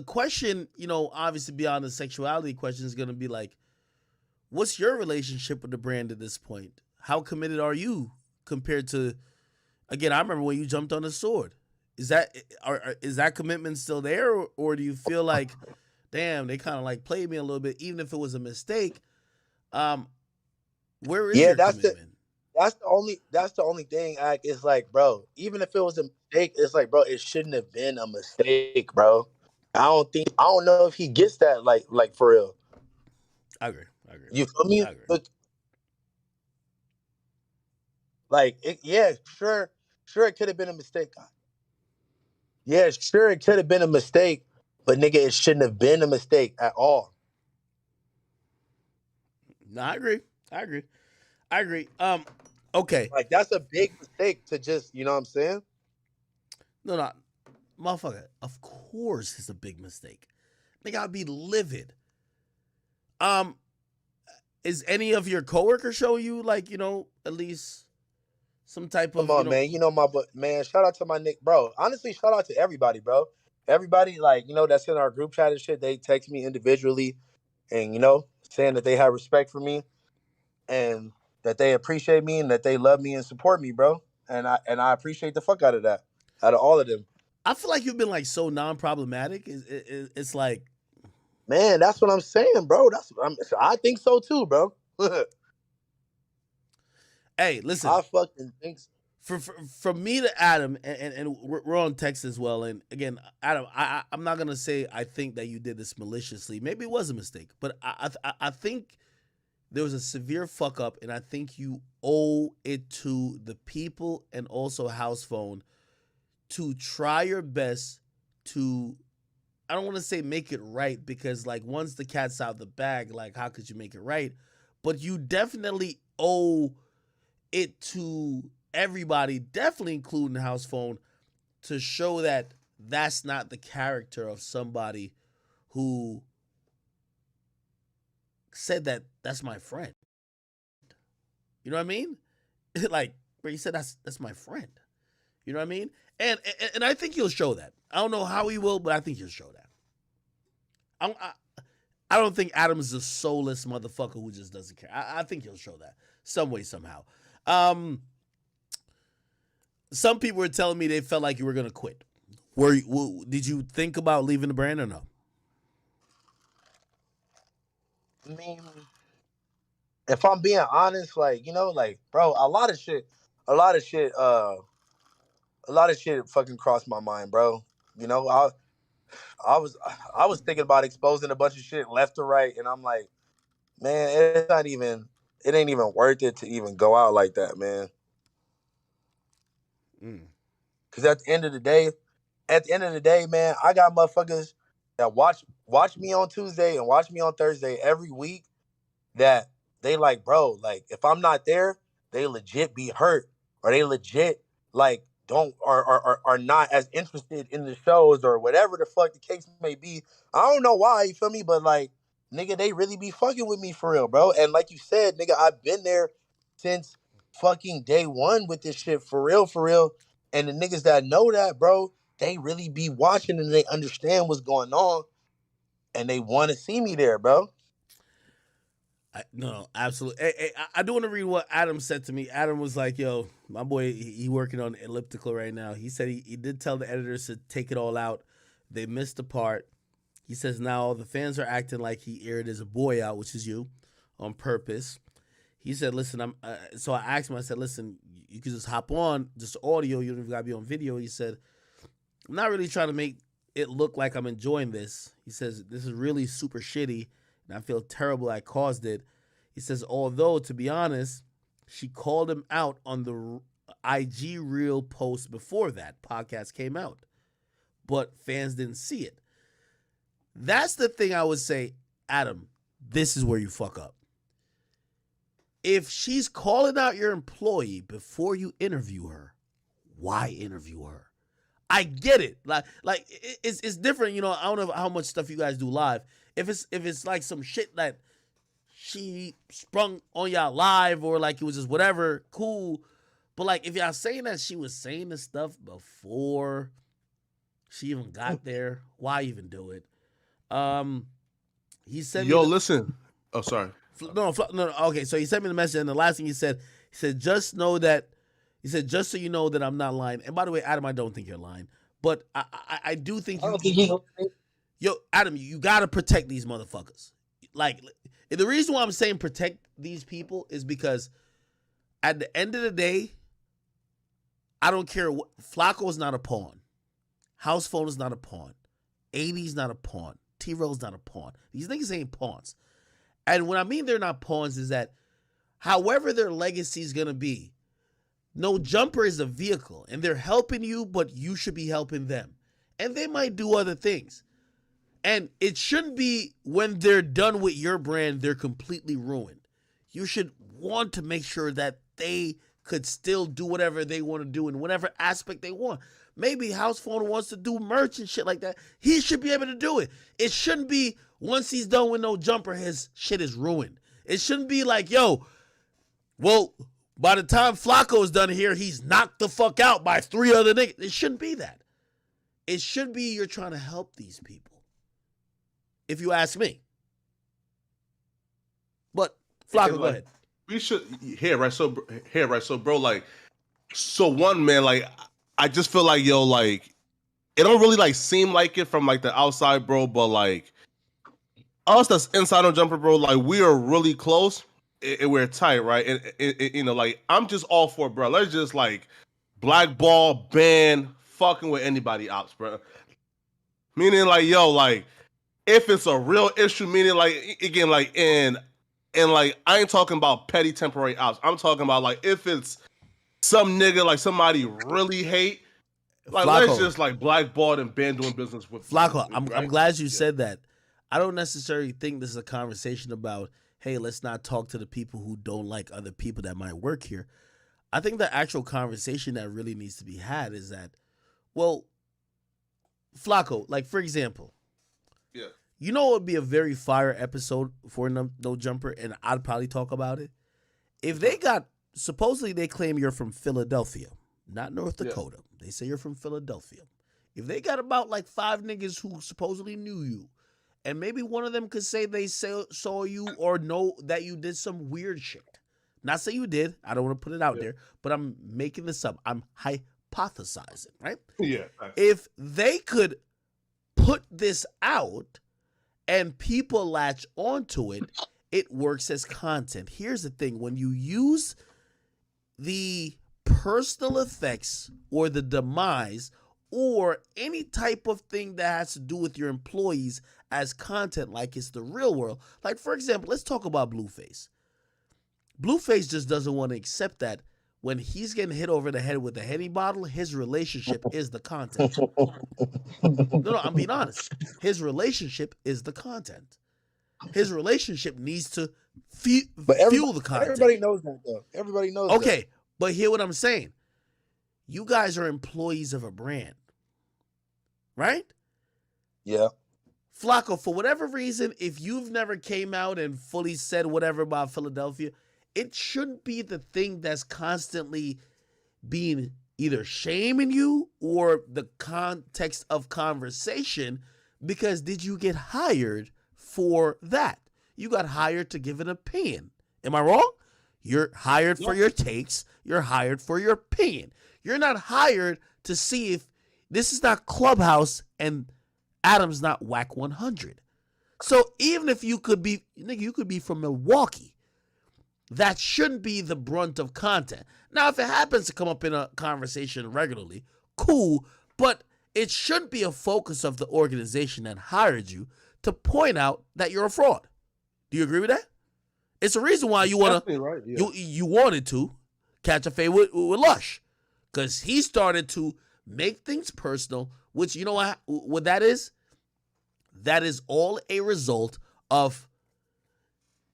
question, obviously beyond the sexuality question is gonna be like, what's your relationship with the brand at this point? How committed are you compared to? Again, I remember when you jumped on the sword. Is that commitment still there, or do you feel like, damn, they kind of like played me a little bit, even if it was a mistake? Where is your commitment? That's the only thing. It's like, bro, even if it was a mistake, it's like, bro, it shouldn't have been a mistake, bro. I don't know if he gets that, like for real. I agree. You feel me? I agree. Like, sure, it could have been a mistake. Yeah, sure, it could have been a mistake, but nigga, it shouldn't have been a mistake at all. No, I agree. Okay. Like, that's a big mistake to just, you know what I'm saying? No, motherfucker. Of course, it's a big mistake. Nigga, I'd be livid. Is any of your coworkers show you, like, you know, at least some type of, Come on, you know, man. You know man. Shout out to my Nick, bro. Honestly, shout out to everybody, bro. Everybody, like, you know, that's in our group chat and shit. They text me individually, and, you know, saying that they have respect for me and that they appreciate me and that they love me and support me, bro. And I appreciate the fuck out of that, out of all of them. I feel like you've been like so non-problematic. It's like, man, that's what I'm saying, bro. I think so too, bro. Hey, listen. I fucking think so. From me to Adam, and we're on text as well. And again, Adam, I'm not gonna say I think that you did this maliciously. Maybe it was a mistake, but I think there was a severe fuck up, and I think you owe it to the people and also Housephone to try your best to, I don't want to say make it right, because like once the cat's out of the bag, like how could you make it right? But you definitely owe it to everybody, definitely including Housephone, to show that that's not the character of somebody who said that that's my friend. You know what I mean? Like, where he said that's my friend. You know what I mean? And I think he'll show that. I don't know how he will, but I think he'll show that. I don't think Adam's a soulless motherfucker who just doesn't care. I think he'll show that some way, somehow. Some people were telling me they felt like you were gonna quit. Did you think about leaving the brand or no? I mean, if I'm being honest, like, you know, like, bro, a lot of shit fucking crossed my mind, bro. You know, I was thinking about exposing a bunch of shit left to right, and I'm like, man, it ain't even worth it to even go out like that, man. Because at the end of the day, man, I got motherfuckers that watch me on Tuesday and watch me on Thursday every week that they like, bro, like, if I'm not there, they legit be hurt, or they legit like don't are not as interested in the shows or whatever the fuck the case may be. I don't know why, you feel me? But like, nigga, they really be fucking with me for real, bro. And like you said, nigga, I've been there since fucking day one with this shit for real, for real. And the niggas that know that, bro, they really be watching and they understand what's going on and they want to see me there, bro. No, absolutely. Hey, I do want to read what Adam said to me. Adam was like, yo, my boy, he working on Elliptical right now. He said he did tell the editors to take it all out. They missed the part. He says now the fans are acting like he aired as a boy out, which is you, on purpose. He said, listen, so I asked him, I said, listen, you can just hop on, just audio, you don't even got to be on video. He said, I'm not really trying to make it look like I'm enjoying this. He says, this is really super shitty, and I feel terrible I caused it. He says, although, to be honest, she called him out on the IG Reel post before that podcast came out, but fans didn't see it. That's the thing I would say, Adam, this is where you fuck up. If she's calling out your employee before you interview her, why interview her? I get it. Like it's different, you know. I don't know how much stuff you guys do live. If it's like some shit that she sprung on y'all live, or like it was just whatever, cool. But like if y'all saying that she was saying this stuff before she even got there, why even do it? He said, "Yo, listen." Oh, sorry. No. Okay, so he sent me the message, and the last thing he said, just know that. He said, just so you know that I'm not lying. And by the way, Adam, I don't think you're lying, but I do think yo, Adam, you gotta protect these motherfuckers. Like, the reason why I'm saying protect these people is because at the end of the day, I don't care what. Flacco is not a pawn. Housephone is not a pawn. 80's not a pawn. T-Roll's not a pawn. These niggas ain't pawns. And what I mean they're not pawns is that however their legacy is going to be, No Jumper is a vehicle, and they're helping you, but you should be helping them. And they might do other things. And it shouldn't be when they're done with your brand, they're completely ruined. you should want to make sure that they could still do whatever they want to do in whatever aspect they want. Maybe Housephone wants to do merch and shit like that. He should be able to do it. It shouldn't be once he's done with No Jumper, his shit is ruined. It shouldn't be like, yo, well, by the time Flacco's done here, he's knocked the fuck out by 3 other niggas. It shouldn't be that. It should be you're trying to help these people, if you ask me. But Flacco, go ahead. We should right. So bro, like, so one, man, like, I just feel like, yo, like, it don't really like seem like it from like the outside, bro, but like us that's inside on Jumper, bro, like, we are really close and we're tight, right? And you know, like, I'm just all for, bro, let's just like blackball, ban, fucking with anybody ops, bro. Meaning, like, yo, like, if it's a real issue, meaning, like, again, like, and like, I ain't talking about petty temporary ops. I'm talking about, like, if it's some nigga, like, somebody really hate, like, Flacco, let's just, like, blackball and ban doing business with Flacco. right? I'm glad you said that. I don't necessarily think this is a conversation about, hey, let's not talk to the people who don't like other people that might work here. I think the actual conversation that really needs to be had is that, well, Flacco, like, for example, Yeah. you know what would be a very fire episode for No Jumper, and I'd probably talk about it? If they got, supposedly they claim you're from Philadelphia, not North Dakota. They say you're from Philadelphia. If they got about like 5 niggas who supposedly knew you, and maybe one of them could say they saw you or know that you did some weird shit. Not say you did. I don't want to put it out there, but I'm making this up. I'm hypothesizing, right? Yeah. If they could put this out and people latch onto it, it works as content. Here's the thing. When you use the personal effects or the demise or any type of thing that has to do with your employees as content, like it's the real world. Like, for example, let's talk about Blueface. Blueface just doesn't want to accept that when he's getting hit over the head with a Henny bottle, his relationship is the content. No, I'm being honest. His relationship is the content. His relationship needs to fuel the content. Everybody knows that, though. Everybody knows that. Okay, but hear what I'm saying. You guys are employees of a brand, right? Yeah. Flacco, for whatever reason, if you've never came out and fully said whatever about Philadelphia, it shouldn't be the thing that's constantly being either shaming you or the context of conversation, because did you get hired for that? You got hired to give an opinion. Am I wrong? You're hired for your takes. You're hired for your opinion. You're not hired to see if this is not Clubhouse and Adam's not Whack 100. So even if you could be, nigga, you could be from Milwaukee. That shouldn't be the brunt of content. Now, if it happens to come up in a conversation regularly, cool, but it shouldn't be a focus of the organization that hired you to point out that you're a fraud. Do you agree with that? It's a reason why you want to, right, yeah. you wanted to catch a fade with Lush, because he started to make things personal, which, you know what that is? That is all a result of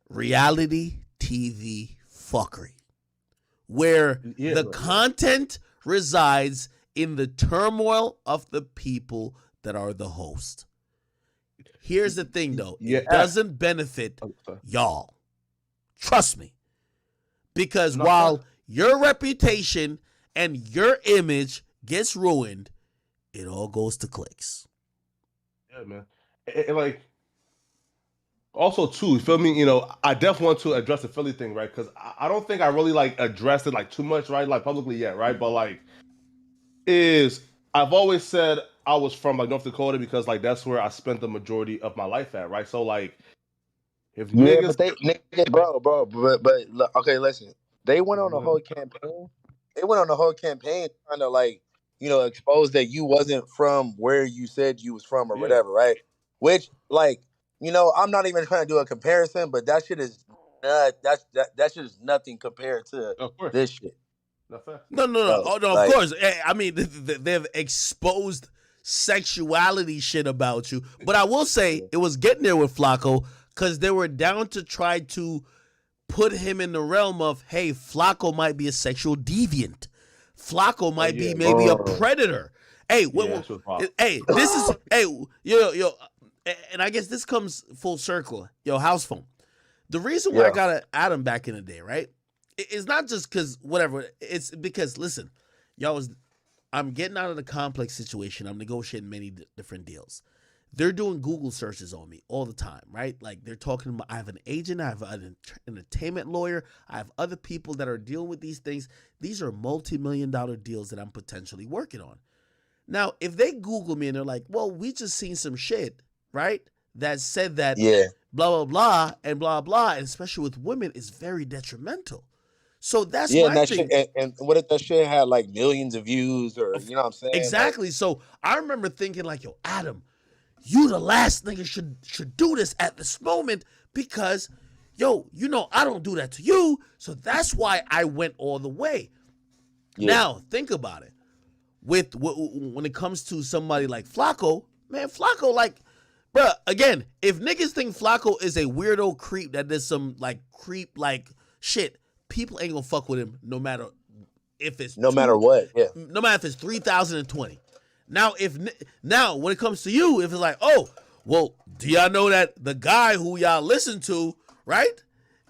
reality TV fuckery, where the content resides in the turmoil of the people that are the host. Here's the thing, though. It doesn't benefit y'all. Trust me. Because while your reputation and your image gets ruined, it all goes to clicks. Yeah, man. And like, also too, you feel me? You know, I definitely want to address the Philly thing, right? Because I don't think I really like addressed it like too much, right? Like publicly yet, right? But like, I've always said I was from like North Dakota because like that's where I spent the majority of my life at, right? So like, if niggas, but okay, listen. They went on a whole campaign. They went on a whole campaign trying to like, expose that you wasn't from where you said you was from or whatever, right? Which, like, I'm not even trying to do a comparison, but that shit is that shit is nothing compared to this shit. No. Of course. I mean, they've exposed sexuality shit about you, but I will say it was getting there with Flacco because they were down to try to put him in the realm of, hey, Flacco might be a sexual deviant. Flacco might be maybe a predator. Hey, hey, this is hey, yo, and I guess this comes full circle. Yo, Housephone. The reason why I got Adam back in the day, right? It's not just because whatever. It's because listen, I'm getting out of the complex situation. I'm negotiating many different deals. They're doing Google searches on me all the time, right? Like they're talking about, I have an agent, I have an entertainment lawyer, I have other people that are dealing with these things. These are multi-million-dollar deals that I'm potentially working on. Now, if they Google me and they're like, well, we just seen some shit, right? That said that blah, blah, blah, and blah, blah, and especially with women is very detrimental. So that's my thing. And what if that shit had like millions of views or, you know what I'm saying? Exactly. Like, so I remember thinking like, yo, Adam, you the last nigga should do this at this moment because, yo, I don't do that to you. So that's why I went all the way. Yeah. Now, think about it. When it comes to somebody like Flacco, man, Flacco, like, bruh, again, if niggas think Flacco is a weirdo creep that does some, like, creep, like, shit, people ain't gonna fuck with him no matter if it's... No matter what, yeah. No matter if it's 3,020. Now, when it comes to you, if it's like, oh, well, do y'all know that the guy who y'all listen to, right?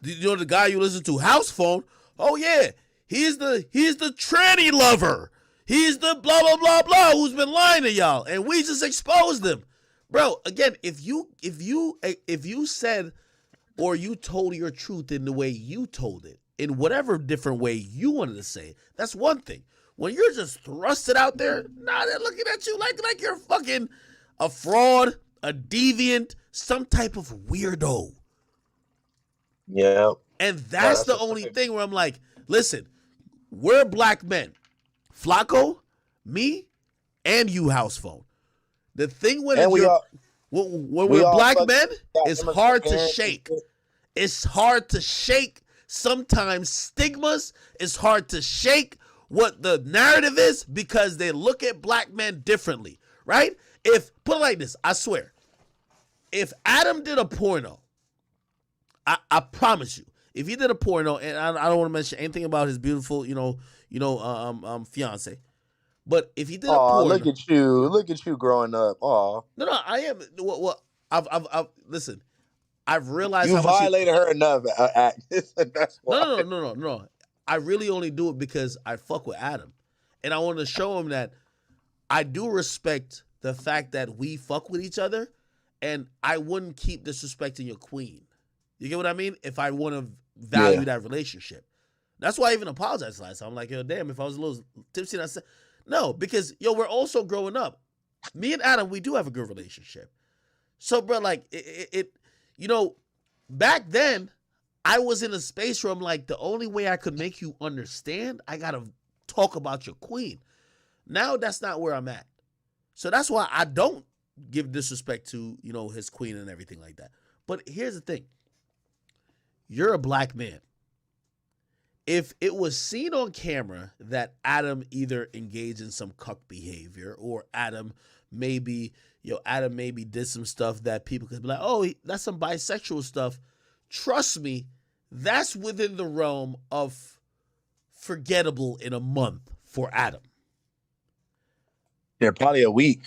Do you know the guy you listen to, Housephone? Oh, yeah, he's the tranny lover. He's the blah, blah, blah, blah who's been lying to y'all, and we just exposed him. Bro, again, if you said or you told your truth in the way you told it, in whatever different way you wanted to say it, that's one thing. When you're just thrusted out there, they're looking at you like you're fucking a fraud, a deviant, some type of weirdo. Yeah. And that's the only thing where I'm like, listen, we're black men. Flacco, me, and you, Housephone. The thing when we're black men, it's hard to shake. It's hard to shake sometimes stigmas. It's hard to shake what the narrative is because they look at black men differently, right? Put it like this, I swear, if Adam did a porno, I promise you, if he did a porno, and I don't want to mention anything about his beautiful, fiance, but if he did a porno, look at you growing up. Oh, no, I am. Well, I've listen. I've realized you violated her enough. That's why. No. I really only do it because I fuck with Adam. And I want to show him that I do respect the fact that we fuck with each other, and I wouldn't keep disrespecting your queen. You get what I mean? If I want to value that relationship. That's why I even apologized last time. I'm like, yo, damn, if I was a little tipsy and I said, no, because, we're also growing up. Me and Adam, we do have a good relationship. So, bro, like, back then, I was in a space where I'm like, the only way I could make you understand, I got to talk about your queen. Now that's not where I'm at. So that's why I don't give disrespect to, his queen and everything like that. But here's the thing. You're a black man. If it was seen on camera that Adam either engaged in some cuck behavior or Adam maybe did some stuff that people could be like, oh, that's some bisexual stuff. Trust me, that's within the realm of forgettable in a month for Adam. Yeah, probably a week.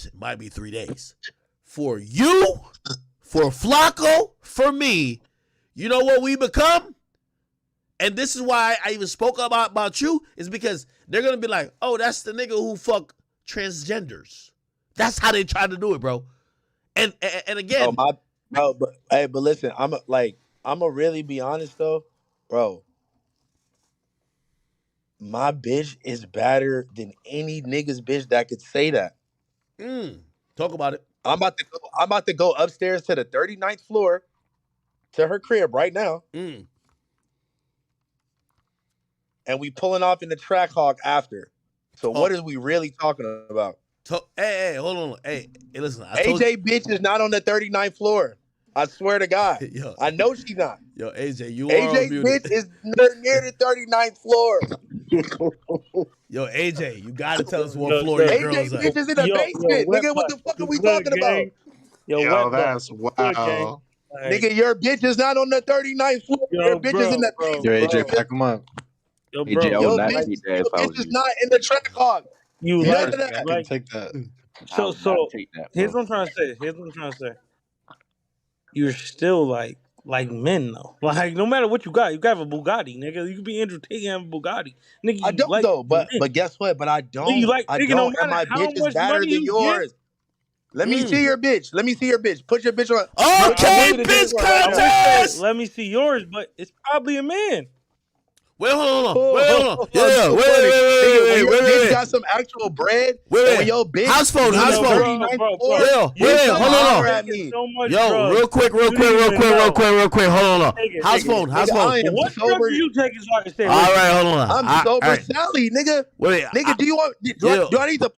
It might be 3 days. For you, for Flacco, for me, you know what we become? And this is why I even spoke about you, is because they're going to be like, oh, that's the nigga who fuck transgenders. That's how they try to do it, bro. And again. But listen, I'm gonna really be honest though, bro. My bitch is better than any nigga's bitch that could say that. Talk about it. I'm about to go upstairs to the 39th floor to her crib right now. And we pulling off in the track hawk after. So what is we really talking about? Hey, hold on. Hey, listen. AJ bitch is not on the 39th floor. I swear to God. Yo, I know she's not. Yo, AJ, you AJ are on mute. bitch is near the 39th floor. Yo, AJ, you gotta tell us what floor your girls AJ at. bitch is in the basement. Nigga, what the fuck are we talking about? Yo, that's wow. Nigga, your bitch is not on the 39th floor. your bitch is in the Yo, AJ, pack him up. Yo, AJ, I bro. would Yo, not bitch, take that if I your was bitch is you. not in the track hawk. You None like of that. I can take that. I would not take that, here's bro. what I'm trying to say. You're still like men though. Like no matter what you got have a Bugatti, nigga. You could be Andrew Tate and have a Bugatti, nigga. I You don't like though, but men. guess what? But I Nigga, don't. you like I nigga. No don't. And matter my how bitch is much badder money than you get, yours. Let me see your bitch. Let me see your bitch. Put your bitch on. Okay, Put your bitch on right now. contest. let me see yours, but it's probably a man. Wait, hold on. Oh, Wait, hold on. oh, Yeah, so wait, funny. Nigga, when your bitch wait. got some actual bread, Wait. and when your bitch House phone. doing Bro. 39 floor, Yo, You wait, come hold on. taking so much Yo, drugs. real quick. You don't even know. Hold on. Take it, House take it. phone. nigga, I am What drugs sober. are you taking so I can stay All with you? right, hold on. I'm sober Sally, nigga. Wait, Nigga, do you want? Do I need to